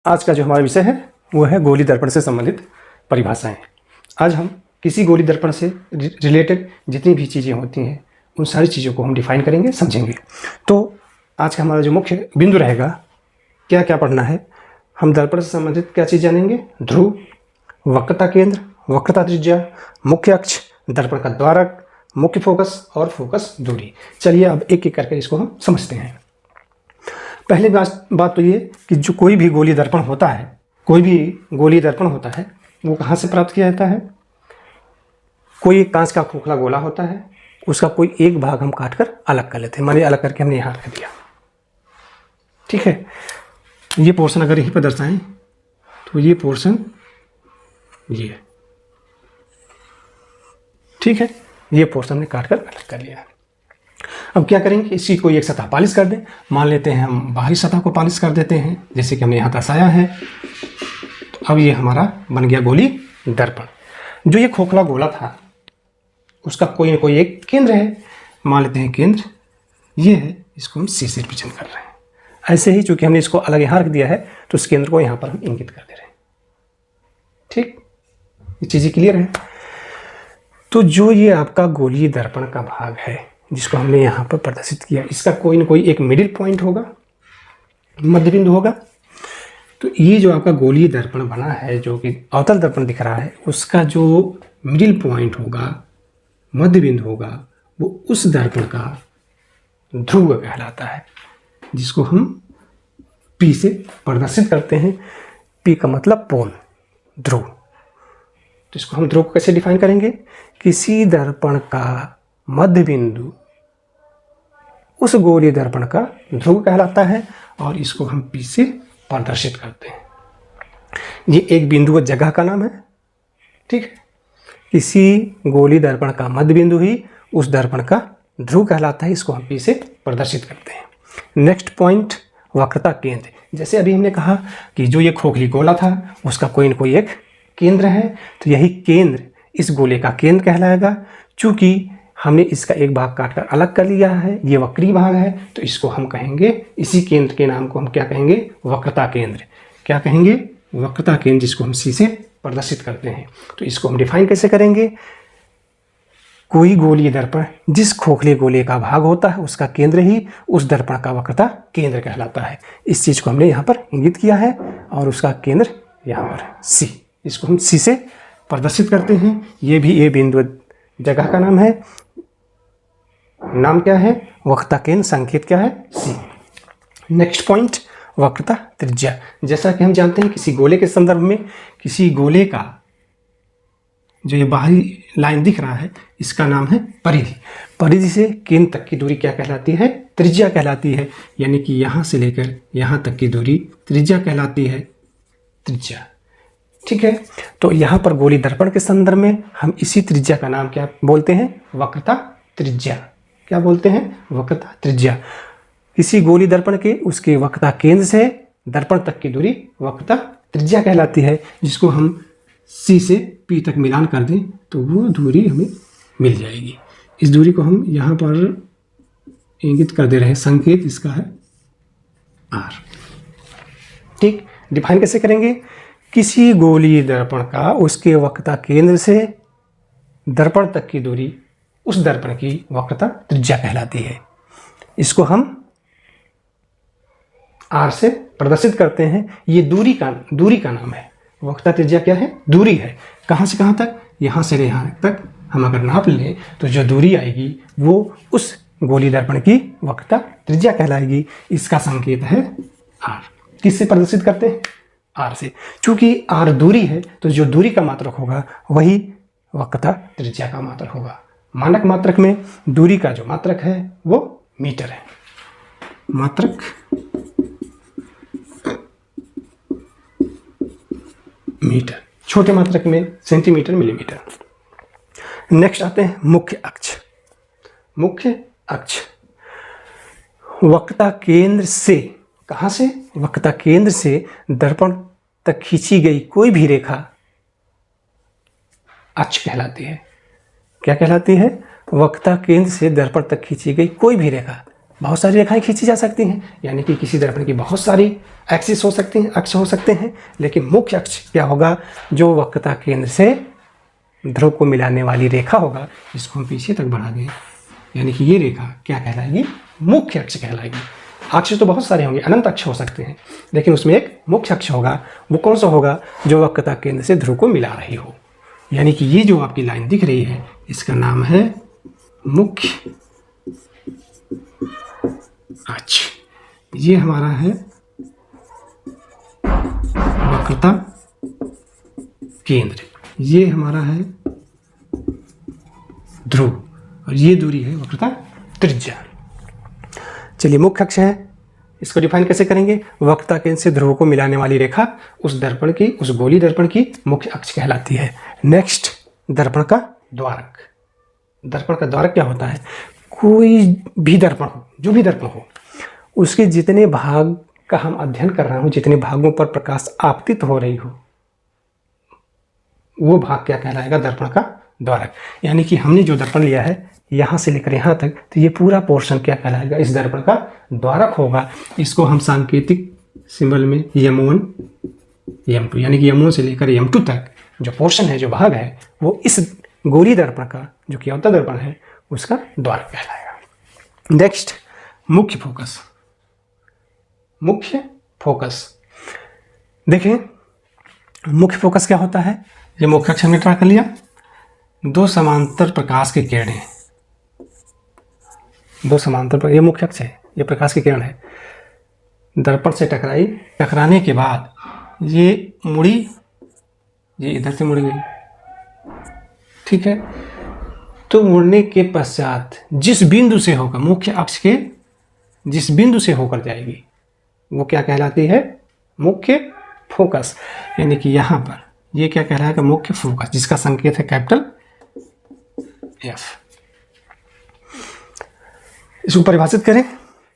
आज का जो हमारा विषय है वो है गोली दर्पण से संबंधित परिभाषाएं। आज हम किसी गोली दर्पण से रिलेटेड जितनी भी चीज़ें होती हैं उन सारी चीज़ों को हम डिफाइन करेंगे, समझेंगे। तो आज का हमारा जो मुख्य बिंदु रहेगा, क्या क्या पढ़ना है, हम दर्पण से संबंधित क्या चीज़ जानेंगे। ध्रुव, वक्रता केंद्र, वक्रता त्रिज्या, मुख्य अक्ष, दर्पण का द्वारक, मुख्य फोकस और फोकस दूरी। चलिए अब एक एक करके इसको हम समझते हैं। पहली बात तो ये कि जो कोई भी गोली दर्पण होता है, कोई भी गोली दर्पण होता है वो कहाँ से प्राप्त किया जाता है। कोई एक कांच का खोखला गोला होता है, उसका कोई एक भाग हम काट कर अलग कर लेते हैं, मानिए अलग करके हमने यहाँ रख दिया, ठीक है। ये पोर्शन अगर यहीं पर दर्शाएं तो ये पोर्शन ये, ठीक है, ये पोर्शन हमने काट कर अलग कर लिया। अब क्या करेंगे, इसी को एक सतह पालिश कर दें। मान लेते हैं हम बाहरी सतह को पालिश कर देते हैं, जैसे कि हमने यहाँ दर्शाया है। तो अब ये हमारा बन गया गोली दर्पण। जो ये खोखला गोला था उसका कोई ना कोई एक केंद्र है, मान लेते हैं केंद्र ये है, इसको हम सी से रिप्रेजेंट कर रहे हैं। ऐसे ही चूंकि हमने इसको अलग यहाँ रख दिया है तो उस केंद्र को यहाँ पर हम इंगित कर दे रहे हैं, ठीक। ये चीज़ें क्लियर है। तो जो ये आपका गोलीय दर्पण का भाग है जिसको हमने यहाँ पर प्रदर्शित किया, इसका कोई ना कोई एक मिडिल पॉइंट होगा, मध्य बिंदु होगा। तो ये जो आपका गोलीय दर्पण बना है, जो कि अवतल दर्पण दिख रहा है, उसका जो मिडिल पॉइंट होगा, मध्य बिंदु होगा, वो उस दर्पण का ध्रुव कहलाता है, जिसको हम P से प्रदर्शित करते हैं। P का मतलब पोल, ध्रुव। तो इसको हम ध्रुव को कैसे डिफाइन करेंगे, किसी दर्पण का मध्य बिंदु उस गोलीय दर्पण का ध्रुव कहलाता है और इसको हम P से प्रदर्शित करते हैं। ये एक बिंदु व जगह का नाम है, ठीक है। किसी गोलीय दर्पण का मध्य बिंदु ही उस दर्पण का ध्रुव कहलाता है, इसको हम P से प्रदर्शित करते हैं। नेक्स्ट पॉइंट, वक्रता केंद्र। जैसे अभी हमने कहा कि जो ये खोखली गोला था उसका कोई न कोई एक केंद्र है, तो यही केंद्र इस गोले का केंद्र कहलाएगा। चूंकि हमने इसका एक भाग काटकर अलग कर लिया है, ये वक्री भाग है, तो इसको हम कहेंगे, इसी केंद्र के नाम को हम क्या कहेंगे, वक्रता केंद्र। क्या कहेंगे, वक्रता केंद्र, जिसको हम सी से प्रदर्शित करते हैं। तो इसको हम डिफाइन कैसे करेंगे, कोई गोलीय दर्पण जिस खोखले गोले का भाग होता है उसका केंद्र ही उस दर्पण का वक्रता केंद्र कहलाता है। इस चीज को हमने यहाँ पर इंगित किया है और उसका केंद्र यहाँ पर सी, इसको हम सी से प्रदर्शित करते हैं। ये भी ए बिंदु जगह का नाम है, नाम क्या है, वक्रता केंद्र, संकेत क्या है, सी। नेक्स्ट पॉइंट, वक्रता त्रिज्या। जैसा कि हम जानते हैं किसी गोले के संदर्भ में, किसी गोले का जो ये बाहरी लाइन दिख रहा है इसका नाम है परिधि। परिधि से केंद्र तक की दूरी क्या कहलाती है, त्रिज्या कहलाती है। यानी कि यहाँ से लेकर यहाँ तक की दूरी त्रिज्या कहलाती है, त्रिज्या, ठीक है। तो यहाँ पर गोली दर्पण के संदर्भ में हम इसी त्रिज्या का नाम क्या बोलते हैं, वक्रता त्रिज्या। क्या बोलते हैं, वक्रता त्रिज्या। किसी गोली दर्पण के उसके वक्रता केंद्र से दर्पण तक की दूरी वक्रता त्रिज्या कहलाती है, जिसको हम C से P तक मिलान कर दें तो वो दूरी हमें मिल जाएगी। इस दूरी को हम यहाँ पर इंगित कर दे रहे हैं, संकेत इसका है R, ठीक। डिफाइन कैसे करेंगे, किसी गोलीय दर्पण का उसके वक्रता केंद्र से दर्पण तक की दूरी उस दर्पण की वक्रता त्रिज्या कहलाती है। इसको हम R से प्रदर्शित करते हैं। ये दूरी का नाम है। वक्रता त्रिज्या क्या है, दूरी है। कहाँ से कहाँ तक, यहाँ से यहाँ तक हम अगर नाप लें तो जो दूरी आएगी वो उस गोली दर्पण की वक्रता त्रिज्या कहलाएगी। इसका संकेत है R। किससे प्रदर्शित करते हैं, R से। चूंकि R दूरी है तो जो दूरी का मात्रक होगा वही वक्रता त्रिज्या का मात्रक होगा। मानक मात्रक में दूरी का जो मात्रक है वो मीटर है, मात्रक मीटर, छोटे मात्रक में सेंटीमीटर, मिलीमीटर। नेक्स्ट आते हैं मुख्य अक्ष। मुख्य अक्ष वक्रता केंद्र से, कहाँ से, वक्रता केंद्र से दर्पण तक खींची गई कोई भी रेखा अक्ष कहलाती है। क्या कहलाती है, वक्रता केंद्र से दर्पण तक खींची गई कोई भी रेखा बहुत सारी रेखाएं खींची जा सकती हैं, यानी कि किसी दर्पण की बहुत सारी एक्सिस हो सकती हैं, अक्ष हो सकते हैं, लेकिन मुख्य अक्ष क्या होगा, जो वक्रता केंद्र से ध्रुव को मिलाने वाली रेखा होगा, इसको हम पीछे तक बढ़ा दें, यानी कि ये रेखा क्या कहलाएगी, मुख्य अक्ष कहलाएगी। अक्ष तो बहुत सारे होंगे, अनंत अक्ष हो सकते हैं, लेकिन उसमें एक मुख्य अक्ष होगा। वो कौन सा होगा, जो वक्रता केंद्र से ध्रुव को मिला रही हो। यानी कि ये जो आपकी लाइन दिख रही है, इसका नाम है मुख्य अक्ष। ये हमारा है वक्रता केंद्र, ये हमारा है ध्रुव, और ये दूरी है वक्रता त्रिज्या। चलिए, मुख्य अक्ष है, इसको डिफाइन कैसे करेंगे, वक्रता केंद्र से ध्रुव को मिलाने वाली रेखा उस दर्पण की, उस गोली दर्पण की मुख्य अक्ष कहलाती है। नेक्स्ट, दर्पण का द्वारक। दर्पण का द्वारक क्या होता है, कोई भी दर्पण हो, जो भी दर्पण हो, उसके जितने भाग का हम अध्ययन कर रहे हो, जितने भागों पर प्रकाश आपतित हो रही हो, वो भाग क्या कहलाएगा, दर्पण का द्वारक। यानी कि हमने जो दर्पण लिया है यहाँ से लेकर यहाँ तक, तो ये पूरा पोर्शन क्या कहलाएगा, इस दर्पण का द्वारक होगा। इसको हम सांकेतिक सिंबल में M1 M2, यानी कि M1 से लेकर M2 तक जो पोर्शन है, जो भाग है, वो इस गोली दर्पण का, जो कि अवतल दर्पण है, उसका द्वारक कहलाएगा। नेक्स्ट, मुख्य फोकस। मुख्य फोकस देखें, मुख्य फोकस क्या होता है, ये मुख्य अक्ष हमने ट्रा कर लिया। दो समांतर प्रकाश की किरणें, दो समांतर, ये मुख्य अक्ष है, ये प्रकाश की किरण है, दर्पण से टकराई, टकराने के बाद ये मुड़ी, ये इधर से मुड़ गई, ठीक है। तो मुड़ने के पश्चात जिस बिंदु से होकर, मुख्य अक्ष के जिस बिंदु से होकर जाएगी, वो क्या कहलाती है, मुख्य फोकस। यानी कि यहाँ पर ये क्या कहलाएगा, मुख्य फोकस, जिसका संकेत है कैपिटल F। इसको परिभाषित करें,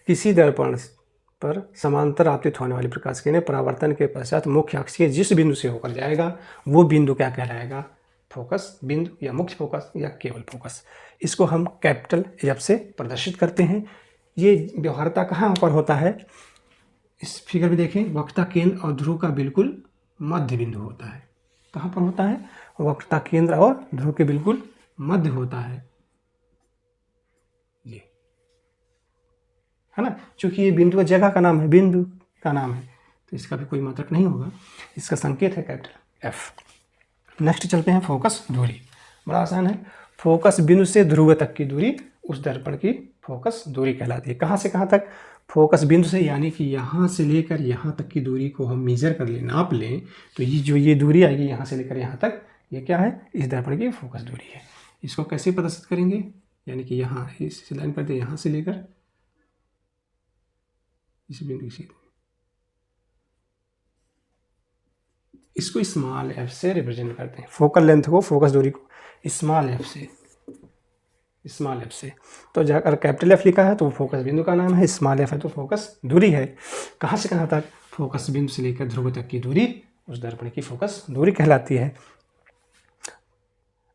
किसी दर्पण पर समांतर आपतित होने वाली प्रकाश किरणें परावर्तन के पश्चात मुख्य अक्ष के जिस बिंदु से होकर जाएगा, वो बिंदु क्या कहलाएगा, फोकस बिंदु, या मुख्य फोकस, या केवल फोकस। इसको हम कैपिटल F से प्रदर्शित करते हैं। ये व्यवहारता कहाँ पर होता है, इस फिगर में देखें, वक्रता केंद्र और ध्रुव का बिल्कुल मध्य बिंदु होता है। कहाँ पर होता है, वक्रता केंद्र और ध्रुव के बिल्कुल मध्य होता है, ये है ना। चूंकि ये बिंदु का जगह का नाम है, बिंदु का नाम है, तो इसका भी कोई मात्रक नहीं होगा, इसका संकेत है कैपिटल F। नेक्स्ट चलते हैं, फोकस दूरी। बड़ा आसान है, फोकस बिंदु से ध्रुव तक की दूरी उस दर्पण की फोकस दूरी कहलाती है। कहाँ से कहाँ तक, फोकस बिंदु से, यानी कि यहाँ से लेकर यहाँ तक की दूरी को हम मेजर कर लें, नाप लें, तो ये जो ये दूरी आएगी यहाँ से लेकर यहाँ तक, ये क्या है, इस दर्पण की फोकस दूरी है। इसको कैसे प्रदर्शित करेंगे, यानी कि यहाँ इस लाइन पर, यहाँ से लेकर इस बिंदु से, इसको स्मॉल f से रिप्रेजेंट करते हैं, फोकल लेंथ को, फोकस दूरी को स्मॉल f से, स्मॉल f से। तो अगर कैपिटल F लिखा है तो वो फोकस बिंदु का नाम है, स्मॉल f है तो फोकस दूरी है। कहाँ से कहाँ तक, फोकस बिंदु से लेकर ध्रुव तक की दूरी उस दर्पण की फोकस दूरी कहलाती है।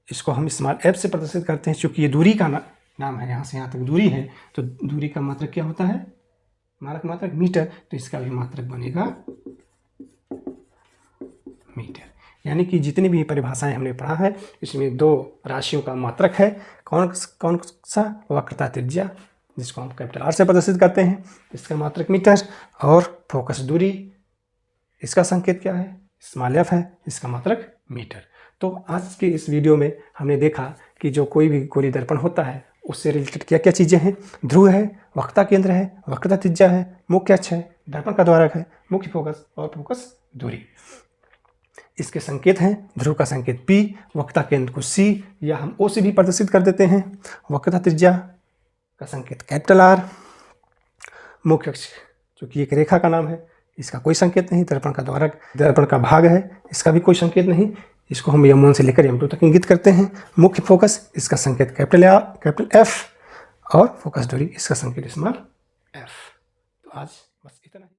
इसको हम स्मॉल f से प्रदर्शित करते हैं, चूँकि ये दूरी का नाम है, यहाँ से यहाँ तक दूरी है, तो दूरी का मात्रक क्या होता है, मारक मात्रक मीटर, तो इसका भी मात्रक बनेगा मीटर। यानी कि जितनी भी परिभाषाएं हमने पढ़ा है, इसमें दो राशियों का मात्रक है, कौन कौन सा, वक्रता त्रिज्या, जिसको हम कैपिटल R से प्रदर्शित करते हैं, इसका मात्रक मीटर, और फोकस दूरी, इसका संकेत क्या है, स्मॉल f है, इसका मात्रक मीटर। तो आज के इस वीडियो में हमने देखा कि जो कोई भी गोली दर्पण होता है, उससे रिलेटेड क्या क्या चीज़ें हैं, ध्रुव है, वक्रता केंद्र है, वक्रता त्रिज्या है, मुख्य अक्ष है, दर्पण का द्वारक है, मुख्य फोकस और फोकस दूरी। इसके संकेत हैं, ध्रुव का संकेत P, वक्रता केंद्र को C, या हम O से भी प्रदर्शित कर देते हैं, वक्रता त्रिज्या का संकेत कैपिटल R, मुख्य अक्ष चूँकि एक रेखा का नाम है, इसका कोई संकेत नहीं, दर्पण का द्वारक, दर्पण का भाग है, इसका भी कोई संकेत नहीं, इसको हम M1 से लेकर M2 तक इंगित करते हैं। मुख्य फोकस, इसका संकेत कैपिटल F, और फोकस दूरी, इसका संकेत स्मॉल f। तो आज